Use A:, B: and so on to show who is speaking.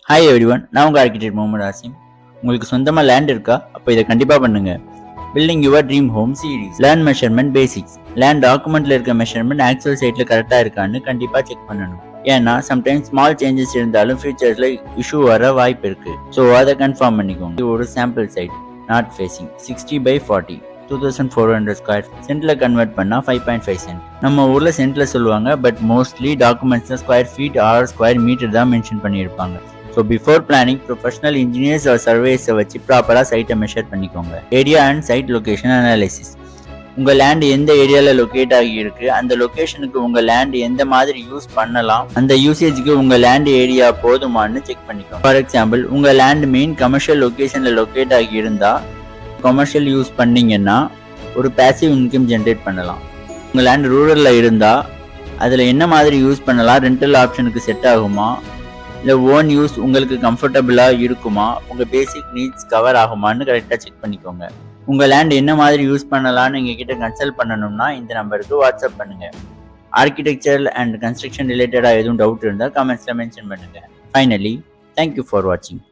A: Hi everyone, நான் உங்கள் architect Mohammed Asim. உங்களுக்கு சொந்தமாக லேண்ட் இருக்கா? அப்போ இதை கண்டிப்பாக பண்ணுங்க. Building your dream home series. Land measurement basics. Land டாக்குமெண்ட்ல இருக்க மெஷர்மெண்ட் ஆக்சுவல் சைட்ல கரெக்டாக இருக்கான்னு கண்டிப்பாக செக் பண்ணணும். ஏன்னா சம்டைம்ஸ் ஸ்மால் சேஞ்சஸ் இருந்தாலும் ஃபியூச்சர்ஸ்ல இஷ்யூ வர வாய்ப்பு இருக்கு. ஸோ அதை கன்ஃபார்ம் பண்ணிக்கோங்க. இது ஒரு sample site, north facing, 60/40, 2400 square. சென்ட்ல கன்வெர்ட் பண்ணா 5.5 சென்ட். நம்ம ஊர்ல சென்ட்ல சொல்லுவாங்க, பட் மோஸ்ட்லி டாக்குமெண்ட்ஸ்ல square feet or square metre தான் மென்ஷன் பண்ணியிருப்பாங்க. So before planning professional engineers or சர்வேஸை வச்சு ப்ராப்பராக சைட்டை மெஷர் பண்ணிக்கோங்க. Area and site location analysis. உங்கள் லேண்ட் எந்த ஏரியாவில் லொக்கேட் ஆகியிருக்கு, அந்த லொக்கேஷனுக்கு உங்கள் லேண்ட் எந்த மாதிரி யூஸ் பண்ணலாம், அந்த யூசேஜுக்கு உங்கள் லேண்ட் ஏரியா போதுமானு செக் பண்ணிக்கோங்க. ஃபார் எக்ஸாம்பிள், உங்கள் லேண்ட் மெயின் கமர்ஷியல் லொக்கேஷனில் லொக்கேட் ஆகி இருந்தால் கமர்ஷியல் யூஸ் பண்ணிங்கன்னா ஒரு பேசிவ் இன்கம் ஜென்ரேட் பண்ணலாம். உங்கள் லேண்ட் ரூரலில் இருந்தால் அதில் என்ன மாதிரி யூஸ் பண்ணலாம், ரெண்டல் ஆப்ஷனுக்கு செட் ஆகுமா, இல்லை ஓன் யூஸ் உங்களுக்கு கம்ஃபர்டபுளாக இருக்குமா, உங்கள் பேசிக் நீட்ஸ் கவர் ஆகுமான்னு கரெக்டாக செக் பண்ணிக்கோங்க. உங்கள் லேண்ட் என்ன மாதிரி யூஸ் பண்ணலான்னு எங்ககிட்ட கன்சல்ட் பண்ணணும்னா இந்த நம்பருக்கு வாட்ஸ்அப் பண்ணுங்கள். ஆர்கிடெக்சர் அண்ட் கன்ஸ்ட்ரக்ஷன் ரிலேட்டடாக எதுவும் டவுட் இருந்தால் கமெண்ட்ஸில் மென்ஷன் பண்ணுங்கள். ஃபைனலி, தேங்க்யூ ஃபார் வாட்சிங்.